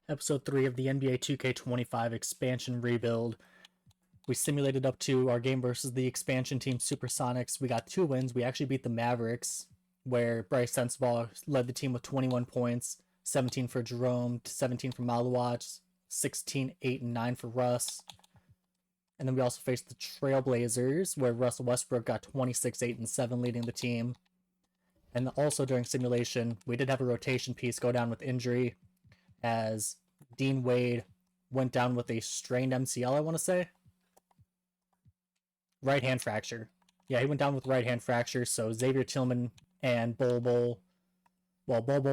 Episode 3 of the NBA 2K25 expansion rebuild. We simulated up to our game versus the expansion team Supersonics. We got 2 wins. We actually beat the Mavericks, where Bryce Sensabaugh led the team with 21 points, 17 for Jerome, 17 for Malawach, 16, 8, and 9 for Russ. And then we also faced the Trailblazers, where Russell Westbrook got 26, 8, and 7, leading the team. And also during simulation, we did have a rotation piece go down with injury, as Dean Wade went down with a strained MCL, I want to say. Right hand fracture. Yeah, he went down with right hand fracture, so Xavier Tillman and Bol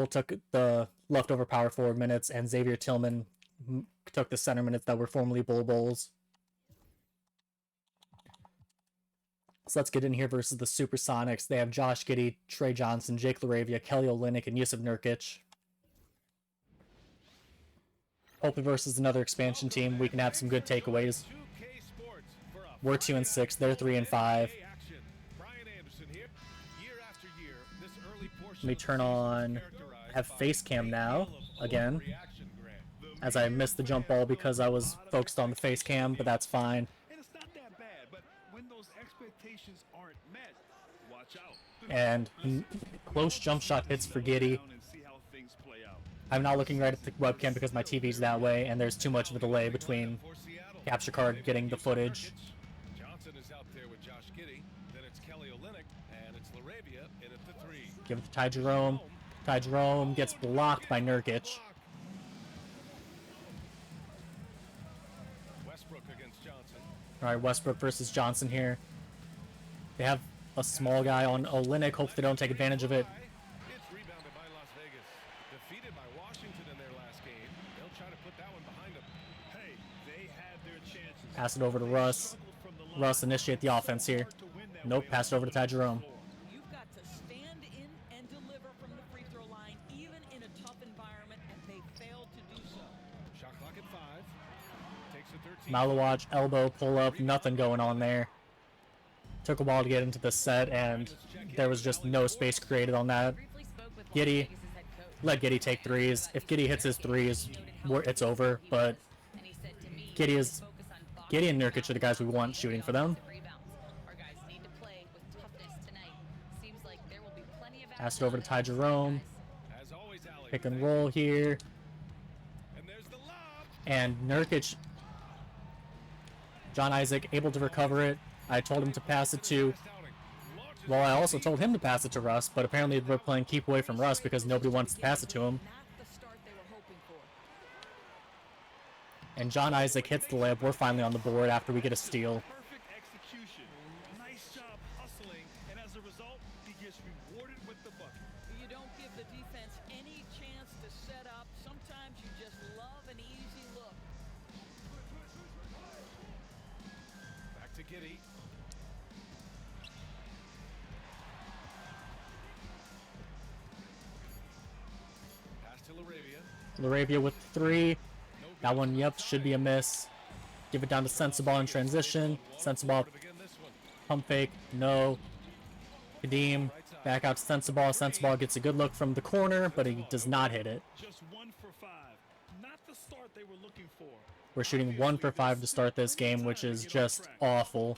took the leftover power forward minutes, and Xavier Tillman took the center minutes that were formerly Bol's. So let's get in here versus the Supersonics. They have Josh Giddey, Trey Johnson, Jake LaRavia, Kelly Olynyk, and Yusuf Nurkic. Hopefully versus another expansion team, we can have some good takeaways. We're 2-6, they're 3-5. Let me turn on, have face cam now, again, as I missed the jump ball because I was focused on the face cam, but that's fine. And close jump shot hits for Giddey. I'm not looking right at the webcam because my TV's that way, and there's too much of a delay between capture card getting the footage. Johnson is out there with Josh Giddey. Then it's Kelly Olynyk, and it's LaRavia in at the 3. Give it to Ty Jerome. Ty Jerome gets blocked by Nurkic. Westbrook against Johnson. All right, Westbrook versus Johnson here. They have a small guy on Olynyk. Hope they don't take advantage of it. It's rebounded by Las Vegas. Defeated by Washington in their last game. They'll try to put that one behind them. Hey, they had their chances. Pass it over to Russ. Russ initiate the offense here. Nope, pass it over to Ty Jerome. You've got to stand in and deliver from the free throw line, even in a tough environment, and they failed to do so. Shot clock at 5. Takes a 13. Malawach, elbow, pull up, nothing going on there. Took a while to get into the set, and there was just no space created on that. Giddey, let Giddey take threes. If Giddey hits his threes, it's over, but Giddey and Nurkic are the guys we want shooting for them. Pass it over to Ty Jerome. Pick and roll here. And Nurkic, John Isaac, able to recover it. I told him to pass it to... Well, I also told him to pass it to Russ, but apparently we're playing keep away from Russ because nobody wants to pass it to him. And John Isaac hits the layup. We're finally on the board after we get a steal. Perfect execution. Nice job hustling, and as a result, he gets rewarded with the bucket. You don't give the defense any chance to set up. Sometimes you just love an easy look. Back to Giddey. Pass to LaRavia. LaRavia with 3. That one, yep, should be a miss. Give it down to Sensabaugh in transition. Sensabaugh, pump fake, no. Kadeem, back out to Sensabaugh. Sensabaugh gets a good look from the corner, but he does not hit it. Just 1 for 5. Not the start they were looking for. We're shooting 1 for 5 to start this game, which is just awful.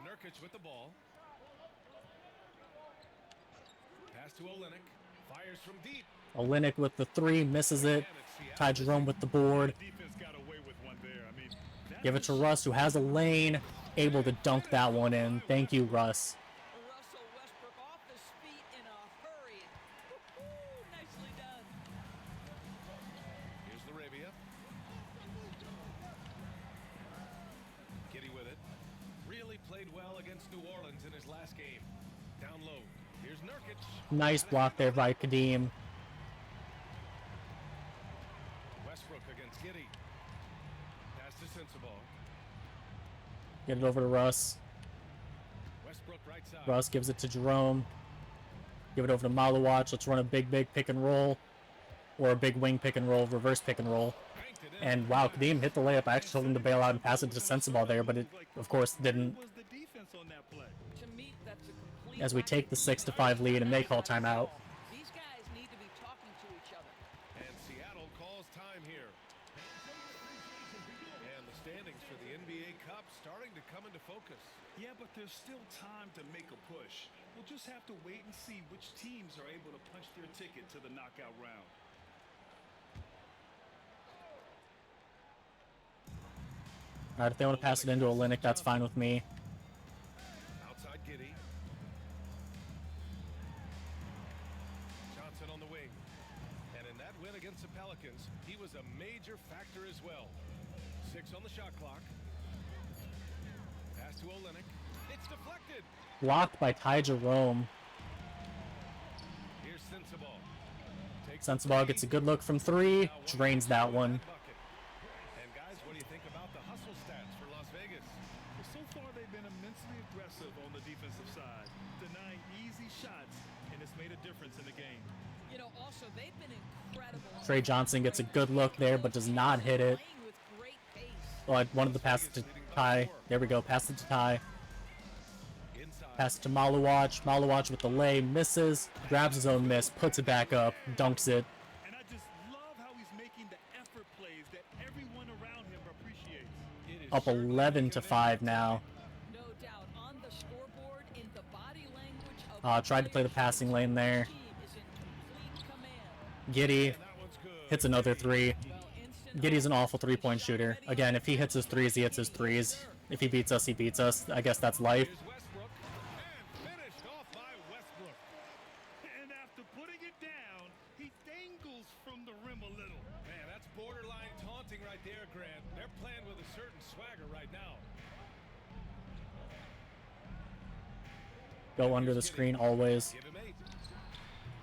Nurkic with the ball. Pass to Olynyk. Fires from deep. Olynyk with the 3, misses it. Ty Jerome with the board. Give it to Russ, who has a lane, able to dunk that one in. Thank you, Russ. Russell Westbrook off his feet in a hurry. Nicely done. Here's LaRavia. Giddey with it. Really played well against New Orleans in his last game. Down low. Here's Nurkic. Nice block there by Kadeem. Westbrook against Giddey. Pass to Sensabaugh. Get it over to Russ. Westbrook right side. Russ gives it to Jerome. Give it over to Malawach. Let's run a big pick and roll. Or a big wing pick and roll, reverse pick and roll. And wow, Kadeem hit the layup. I actually told him to bail out and pass it to Sensabaugh there, but it, of course, didn't. As we take the 6-5 lead and they call timeout. These guys need to be talking to each other. And time here. And the standings for the NBA Cup starting to come into focus. Yeah, but there's still time to make a push. We'll just have to wait and see which teams are able to punch their ticket to the knockout round. All right, if they want to pass it into Olynyk, that's fine with me. Outside Giddey. Johnson on the wing. And in that win against the Pelicans, he was a major factor as well. 6 on the shot clock. Pass to Olynyk. It's deflected. Blocked by Ty Jerome. Here's Sensabaugh. Sensabaugh gets a good look from 3, drains that one. And guys, what do you think about the hustle stats for Las Vegas? Well, so far they've been immensely aggressive on the defensive side, denying easy shots, and it's made a difference in the game. You know, also, they've been incredible. Trey Johnson gets a good look there, but does not hit it. Playing with great pace. Oh, I wanted to pass it to Ty. There we go, pass it to Ty. Pass it to Maluwach. Maluwach with the lay, misses, grabs his own miss, puts it back up, dunks it. And I just love how he's making the effort plays that everyone around him appreciates. Up 11 to 5 now. No doubt on the scoreboard in the body language of Tried to play the passing lane there. team is in complete command. Giddy hits another 3. Well, instant Giddy's an awful 3-point shooter. Again, if he hits his 3s, he hits his 3s. If he beats us, he beats us. I guess that's life. Here's Westbrook. And finished off by Westbrook. And after putting it down, he dangles from the rim a little. Man, that's borderline taunting right there, Grant. They're playing with a certain swagger right now. Go under the screen always. Give him 8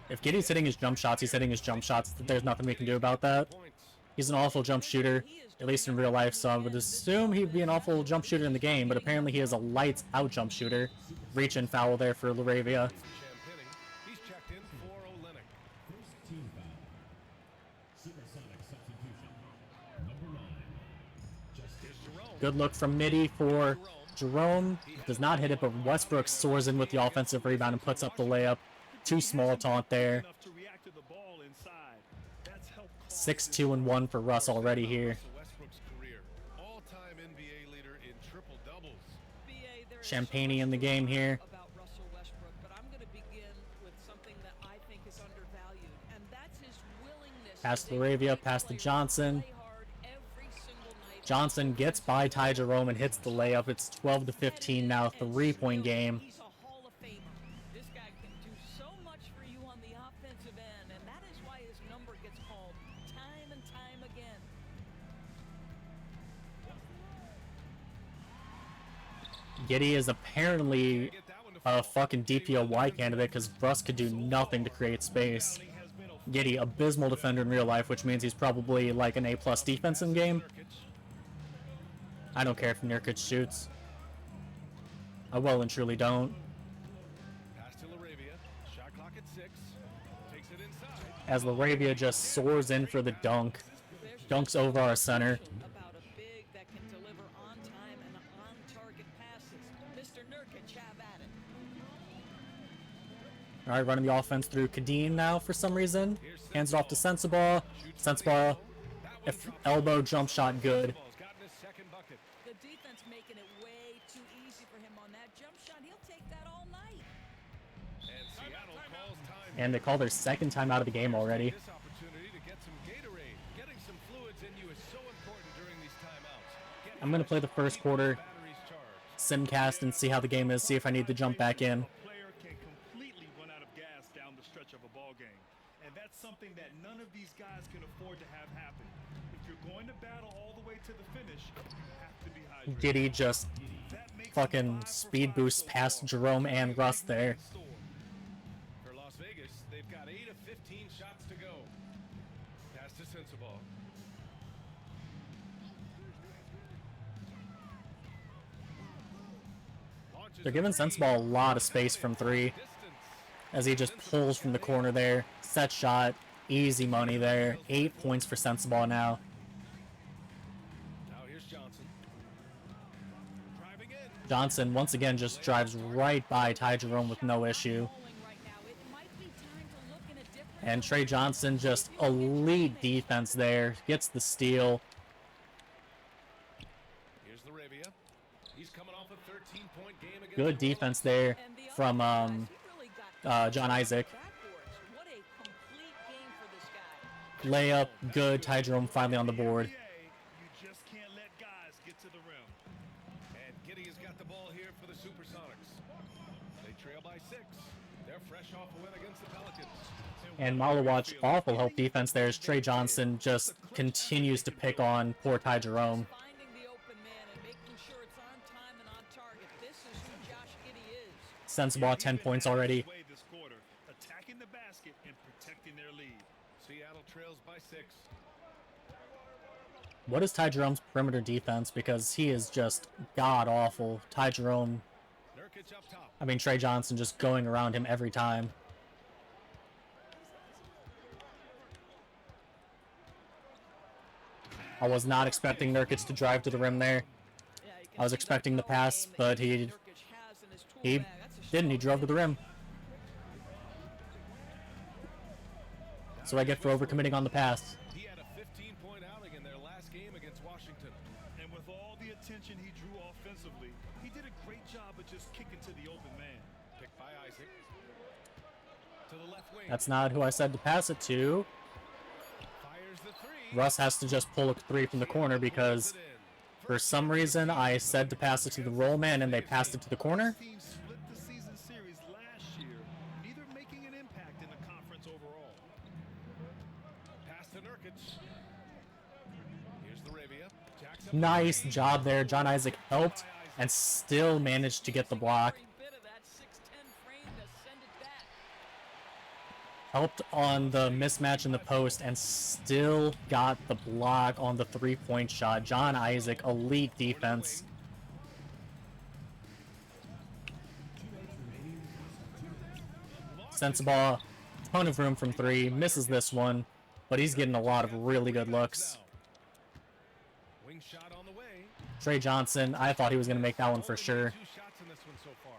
If Giddy's hitting his jump shots, he's hitting his jump shots. There's nothing we can do about that. points. He's an awful jump shooter, at least in real life, so I would assume he'd be an awful jump shooter in the game, but apparently he is a lights-out jump shooter. Reach and foul there for Laravia. Champagny. He's checked in for Olynyk. First team foul. Supersonic substitution. Number 9. Here's Jerome. Good look from Midi for Jerome. Does not hit it, but Westbrook soars in with the offensive rebound and puts up the layup. Too small taunt there. Enough to react to the ball inside. That's helped 6-2-1 for Russ already here. Russell Westbrook's career. All-time NBA leader in triple doubles. BA, there is Champagne so in the much game here. about Russell Westbrook, but I'm going to begin with something that I think is undervalued, and that's his willingness Pass to to be a Laravia, great pass to player, Johnson. play hard every single night. Johnson gets by Ty Jerome and hits the layup. It's 12-15 now, 3-point game. He's a Hall of Famer. This guy can do so much for you on the offensive end, and that is why his number gets called time and time again. Giddy is apparently Get that one to a fall. fucking DPOY candidate because Russ could do nothing to create space. has been a Giddy, abysmal defender in real life, which means he's probably like an A+ defense in game. Nurkic. I don't care if Nurkic shoots. I well and truly don't. Pass to Laravia. Shot clock at 6. Takes it inside. As Laravia just soars in for the dunk. Dunks over our center. About a big that can deliver on time and on target passes. Mr. Nurkic, have at it. Alright, running the offense through Kadeen now for some reason. Hands it off to Sensabaugh. Sensabaugh, if elbow jump shot good. Ball's gotten his second bucket. The defense making it way too easy for him on that jump shot. He'll take that all night. And Seattle calls time. And they call their second time out of the game already. This opportunity to get some Gatorade. Getting some fluids in you is so important during these timeouts. Get I'm gonna play the first quarter, batteries charged. simcast, and see how the game is, see if I need to jump back in. A player can completely run out of gas down the stretch of a ball game. And that's something that none of these guys can afford to have happen. If you're going to battle all the way to the finish, you have to be hydrated. Giddy just That makes fucking it 5 for speed 5 boosts so past far. Jerome and Russ there. For Las Vegas, they've got 8 of 15 shots to go. Pass to Sensabaugh. Launches They're giving a three. Sensabaugh a lot of space from 3 Distance. as he just pulls from the corner there. Set shot, easy money there. 8 points for Sensabaugh now. Now here's Johnson. Driving in. Johnson once again just drives right by Ty Jerome with no issue. Falling right now. It might be time to look in a different And Trey Johnson, just elite defense there. Gets the steal. Here's Laravia. He's coming off a 13-point game against Good the defense Rollers. there And the from other guys, he really got John Isaac. backboards. What a complete game for this guy. Layup, good. Ty Jerome finally on the board. You just can't let guys get to the rim. And Giddey has got the ball here for the Supersonics. They trail by 6. They're fresh off a win against the Pelicans. And Malawatch, awful help defense there as Trey Johnson just continues to pick on poor Ty Jerome. Finding the open man and making sure it's on time and on target. This is who Josh Giddey is. Sensible at 10 points already. This quarter, attacking the basket and protecting their lead. Seattle trails by 6. What is Ty Jerome's perimeter defense? Because he is just god-awful. Ty Jerome, Nurkic up top. I mean Trey Johnson just going around him every time. I was not expecting Nurkic to drive to the rim there. Yeah, you can I was see expecting the ball pass, game that but he Nurkic has in his tool he bag. That's a didn't. He strong drove to the rim. So I get for overcommitting on the pass. He had a 15-point outing in their last game against Washington. And with all the attention he drew offensively, he did a great job of just kicking to the open man. Picked by Isaac. To the left wing. That's not who I said to pass it to. Fires the 3. Russ has to just pull a 3 from the corner because for some reason I said to pass it to the roll man and they passed it to the corner. Team split the season series last year, neither making an impact in the conference overall. Pass to Nurkic. Here's Laravia. Jacks up Nice the job there. John Isaac helped and still managed to get the block. Every bit of that 6'10" frame to send it back. Helped on the mismatch in the post and still got the block on the 3-point shot. John Isaac, elite defense. Sensabaugh, ton of room from 3, misses this one, but he's getting a lot of really good looks. Wing shot on the way. Trey Johnson, I thought he was going to make that one for Only sure. 2 shots in this one so far.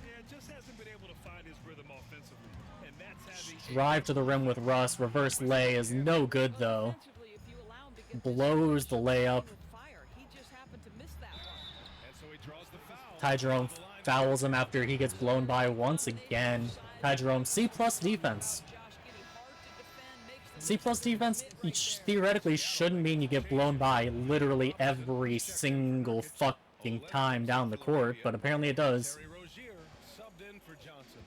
Yeah, just hasn't been able to find his rhythm offensively, and that's having Drive to the rim with Russ, reverse lay is no good though. Offensively, if you allow him to get this Blows the layup. with fire, he just happened to miss that one. And so he draws the foul. Ty Jerome fouls him after he gets blown by once again. Ty Jerome, C+ defense. Josh Giddey hard to defend, makes the C+ defense theoretically shouldn't mean you get blown by literally every single fucking time down the court, but apparently it does. Terry Rozier subbed in for Johnson.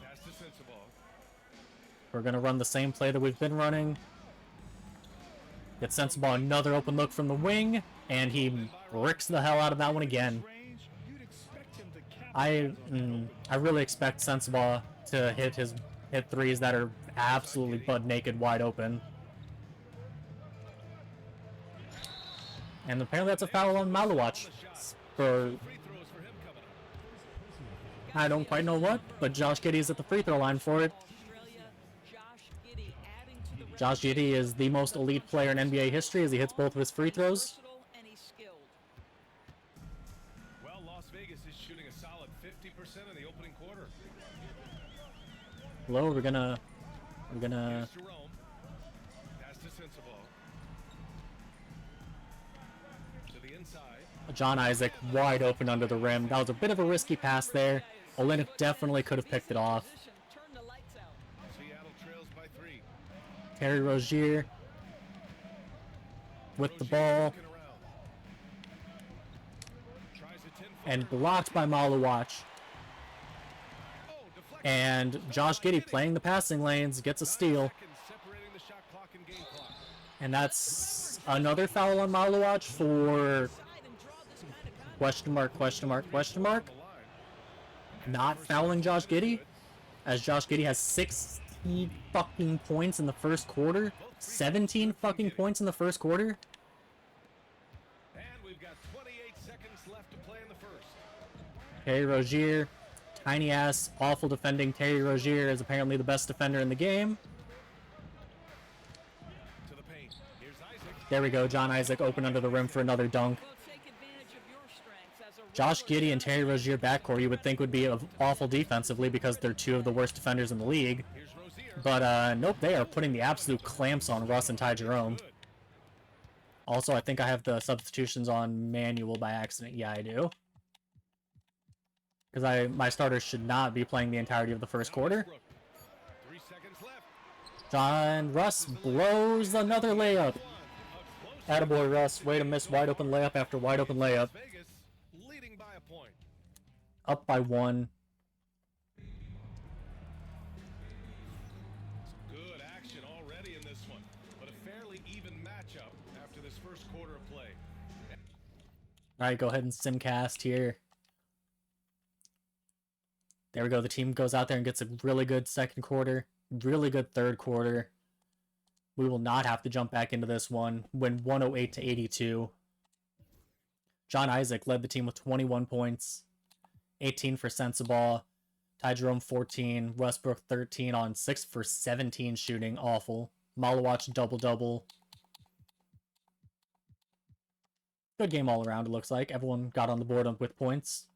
Pass to Sensabaugh. We're gonna run the same play that we've been running. Get Sensabaugh another open look from the wing, and he bricks the hell out of that one again. range. You'd expect him to capitalize I really expect Sensabaugh to hit threes that are absolutely butt naked wide open. And apparently that's a foul on Malawatch. For Free throws for him coming up. I don't quite know what, but Josh Giddey is at the free throw line for it. Australia, Josh Giddey adding to the Josh Giddey is the most elite player in NBA history as he hits both of his free throws. versatile and he's skilled. Well, Las Vegas is shooting a solid 50% in the opening quarter. Low, we're gonna Here's Jerome. Pass to Sensabaugh. To the inside. John Isaac wide open under the rim. That was a bit of a risky pass there. Olynyk definitely could have picked it off. Position, turn the lights out. Seattle trails by 3. Terry Rozier with the ball Looking around. Tries a 10-footer. and blocked by Malawatch. Oh, deflection. And Josh Giddey playing the passing lanes gets a steal. Seconds separating the shot clock and game clock. And that's another foul on Malawatch for Side and draw this kind of contact. question mark, question mark, question mark. The line. Not fouling Josh Giddey, as Josh Giddey has 16 fucking points in the first quarter. 17 fucking points in the first quarter. And we've got 28 seconds left to play in the first. Terry Rozier, tiny ass, awful defending. Terry Rozier is apparently the best defender in the game. To the paint. Here's Isaac. There we go, John Isaac open under the rim for another dunk. Well, take advantage of your strengths as a Josh Giddey and Terry Rozier backcourt you would think would be awful defensively because they're two of the worst defenders in the league. Here's Rozier. But nope, they are putting the absolute clamps on Russ and Ty Jerome. Good. Also, I think I have the substitutions on manual by accident. Yeah, I do. Because my starters should not be playing the entirety of the first quarter. Westbrook. 3 seconds left. John Russ blows another layup. A close Attaboy, Russ. Way to miss wide open layup after wide open layup. Vegas leading by a point. Up by 1. Good action already in this one, but a fairly even matchup after this first quarter of play. Alright, go ahead and simcast here. There we go. The team goes out there and gets a really good second quarter. Really good third quarter. We will not have to jump back into this one. Win 108 to 82. John Isaac led the team with 21 points. 18 for Sensabaugh. Ty Jerome 14. Westbrook 13 on 6 for 17 shooting. Awful. Malawach double-double. Good game all around, it looks like. Everyone got on the board with points.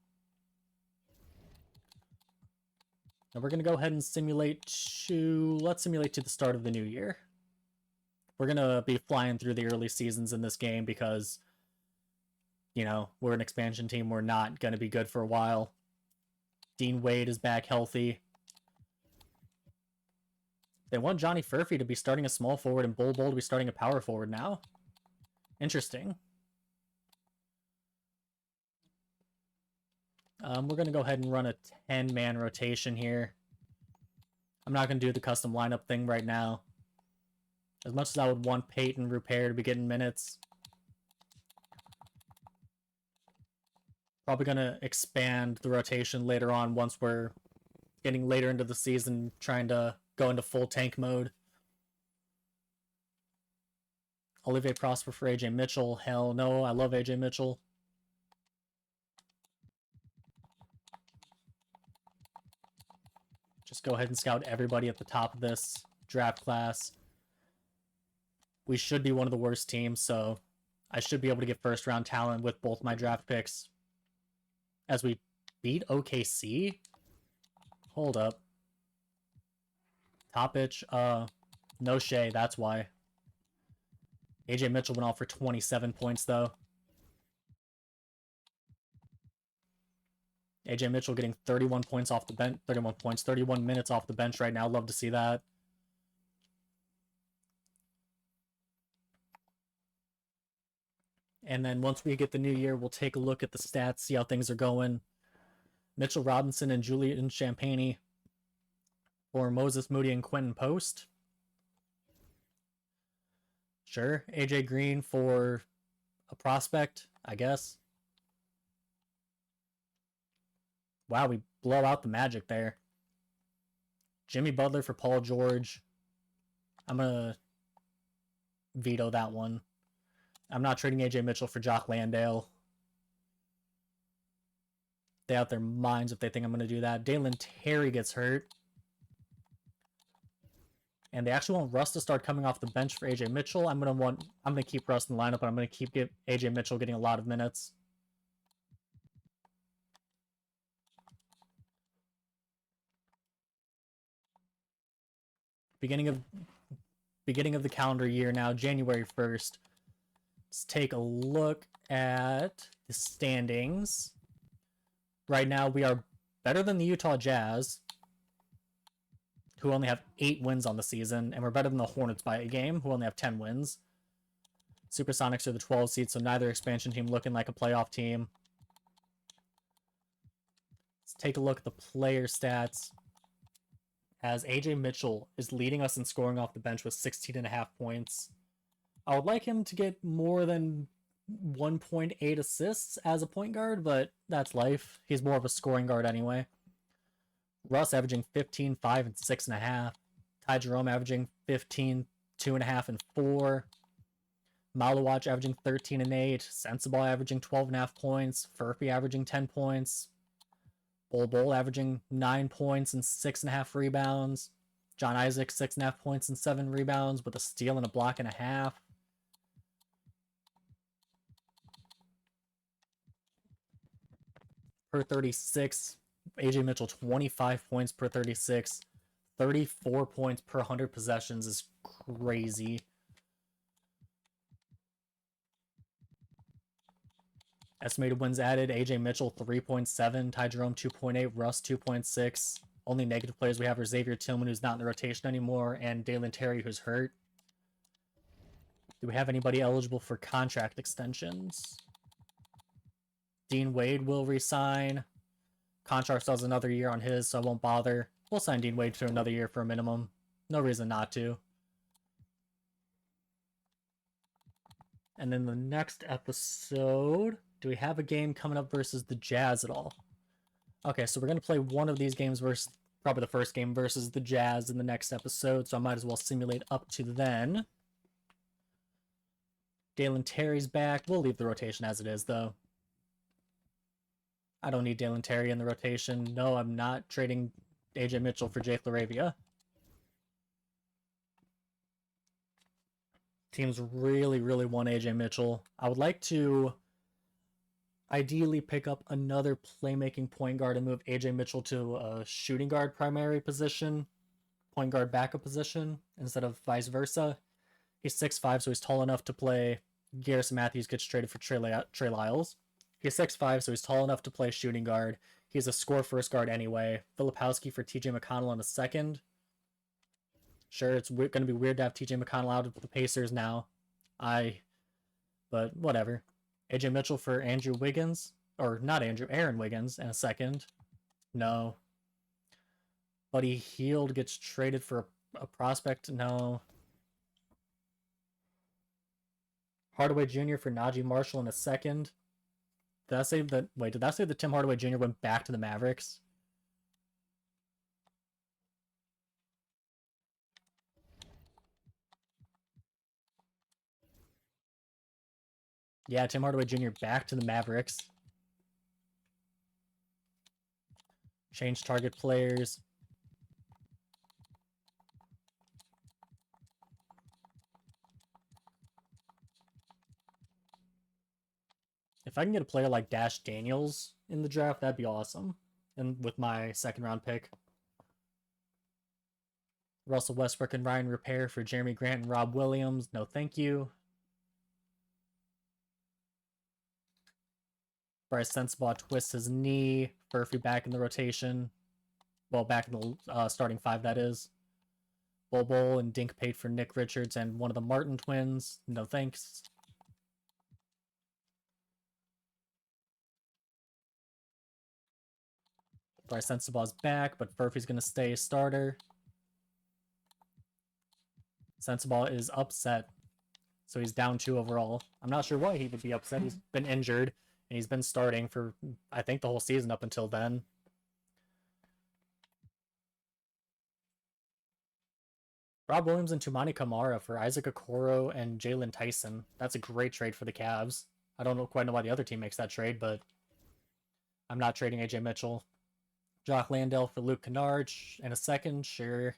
And we're going to go ahead and simulate to... Let's simulate to the start of the new year. We're going to be flying through the early seasons in this game because, you know, we're an expansion team. We're not going to be good for a while. Dean Wade is back healthy. They want Johnny Furphy to be starting a small forward and Bol Bol to be starting a power forward now. Interesting. We're going to go ahead and run a 10-man rotation here. I'm not going to do the custom lineup thing right now. As much as I would want Peyton Rupert to be getting minutes. Probably going to expand the rotation later on once we're getting later into the season, trying to go into full tank mode. Olivier Prosper for AJ Mitchell. Hell no, I love AJ Mitchell. Just go ahead and scout everybody at the top of this draft class. We should be one of the worst teams, so I should be able to get first round talent with both my draft picks. As we beat OKC? Hold up. Topic, no Shea, that's why. AJ Mitchell went off for 27 points, though. AJ Mitchell getting 31 points off the bench. 31 minutes off the bench right now. Love to see that. And then once we get the new year, we'll take a look at the stats, see how things are going. Mitchell Robinson and Julian Champagny for Moses Moody and Quentin Post. Sure. AJ Green for a prospect, I guess. Wow, we blow out the Magic there. Jimmy Butler for Paul George. I'm going to veto that one. I'm not trading AJ Mitchell for Jock Landale. They out their minds if they think I'm going to do that. Dalen Terry gets hurt. And they actually want Russ to start coming off the bench for AJ Mitchell. I'm going to keep Russ in the lineup, but I'm going to keep AJ Mitchell getting a lot of minutes. Beginning of the calendar year now, January 1st. Let's take a look at the standings. Right now, we are better than the Utah Jazz, who only have 8 wins on the season, and we're better than the Hornets by a game, who only have 10 wins. Supersonics are the 12 seed, so neither expansion team looking like a playoff team. Let's take a look at the player stats. As AJ Mitchell is leading us in scoring off the bench with 16.5 points. I would like him to get more than 1.8 assists as a point guard, but that's life. He's more of a scoring guard anyway. Russ averaging 15, 5, and 6.5. Ty Jerome averaging 15, 2.5, and 4. Malawach averaging 13 and 8. Sensabaugh averaging 12.5 points. Furphy averaging 10 points. Bol Bol averaging 9 points and 6.5 rebounds. John Isaac 6.5 points and 7 rebounds with a steal and a block and a half. per 36. AJ Mitchell, 25 points per 36. 34 points per 100 possessions is crazy. Estimated wins added, AJ Mitchell 3.7, Ty Jerome 2.8, Russ 2.6. Only negative players we have are Xavier Tillman, who's not in the rotation anymore, and Dalen Terry, who's hurt. Do we have anybody eligible for contract extensions? Dean Wade will resign. Contract still has another year on his, so I won't bother. We'll sign Dean Wade to another year for a minimum. No reason not to. And then the next episode, do we have a game coming up versus the Jazz at all? Okay, so we're going to play one of these games versus, probably the first game versus the Jazz in the next episode, so I might as well simulate up to then. Dalen Terry's back. We'll leave the rotation as it is, though. I don't need Dalen Terry in the rotation. No, I'm not trading AJ Mitchell for Jake LaRavia. Teams really, really want AJ Mitchell. I would like to ideally pick up another playmaking point guard and move AJ Mitchell to a shooting guard primary position, point guard backup position, instead of vice versa. He's 6'5", so he's tall enough to play. Garrison Matthews gets traded for Trey Lyles. He's 6'5", so he's tall enough to play shooting guard. He's a score first guard anyway. Filipowski for TJ McConnell in a second. Sure, it's going to be weird to have TJ McConnell out of the Pacers now. But whatever. AJ Mitchell for Andrew Wiggins. Or not Andrew, Aaron Wiggins in a second. No. Buddy Hield gets traded for a prospect. No. Hardaway Jr. for Najee Marshall in a second. Did that say that Tim Hardaway Jr. went back to the Mavericks? Yeah, Tim Hardaway Jr. back to the Mavericks. Change target players. If I can get a player like Dash Daniels in the draft, that'd be awesome. And with my second round pick. Russell Westbrook and Ryan Repair for Jeremy Grant and Rob Williams. No, thank you. Bryce Sensabaugh twists his knee. Murphy back in the rotation. Well, back in the starting five, that is. Bol and Dink paid for Nick Richards and one of the Martin twins. No thanks. Bryce Sensabaugh's back, but Murphy's going to stay a starter. Sensabaugh is upset, so he's down 2 overall. I'm not sure why he would be upset. He's been injured, and he's been starting for, I think, the whole season up until then. Rob Williams and Tumani Kamara for Isaac Okoro and Jalen Tyson. That's a great trade for the Cavs. I don't quite know why the other team makes that trade, but I'm not trading AJ Mitchell. Jock Landale for Luke Kennard in a second, sure.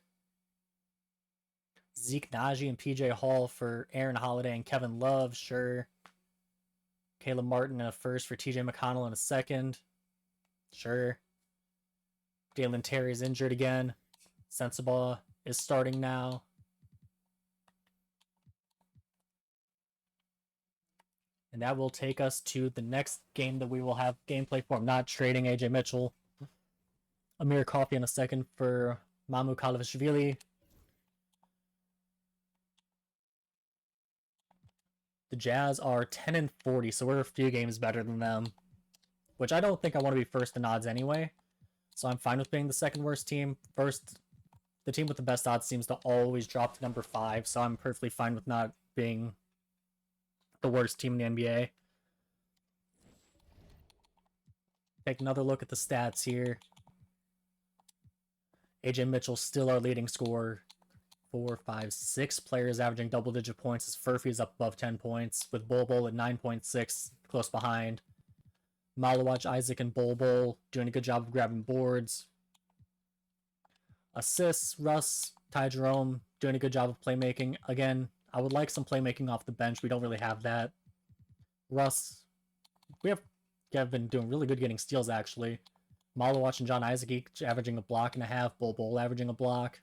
Zeke Naji and PJ Hall for Aaron Holiday and Kevin Love, sure. Caleb Martin in a first for TJ McConnell in a second, sure. Dalen Terry's injured again. Sensabaugh is starting now. And that will take us to the next game that we will have gameplay for. I'm not trading AJ Mitchell. Amir Coffey in a second for Mamu Kalavishvili. The Jazz are 10-40, so we're a few games better than them. Which I don't think I want to be first in odds anyway. So I'm fine with being the second worst team. First, the team with the best odds seems to always drop to number 5, so I'm perfectly fine with not being the worst team in the NBA. Take another look at the stats here. AJ Mitchell still our leading scorer. 4, 5, 6 players averaging double-digit points as Furphy's up above 10 points, with Bol at 9.6, close behind. Malawach, Isaac, and Bol doing a good job of grabbing boards. Assists, Russ, Ty Jerome doing a good job of playmaking. Again, I would like some playmaking off the bench. We don't really have that. Russ, we have have been doing really good getting steals, actually. Malawatch and John Isaac each averaging a block and a half. Bol Bol averaging a block.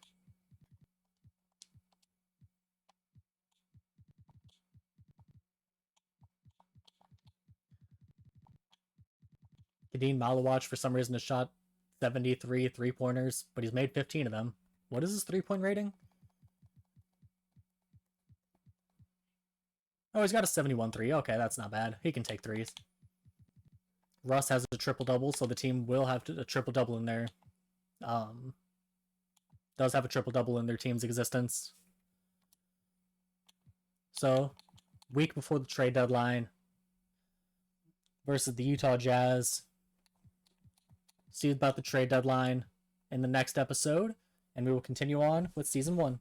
Kadeen Malawatch, for some reason, has shot 73 three-pointers, but he's made 15 of them. What is his three-point rating? Oh, he's got a 71-3. Okay, that's not bad. He can take threes. Russ has a triple-double, so the team will have a triple-double in there. Does have a triple-double in their team's existence. So, week before the trade deadline versus the Utah Jazz. See about the trade deadline in the next episode, and we will continue on with Season 1.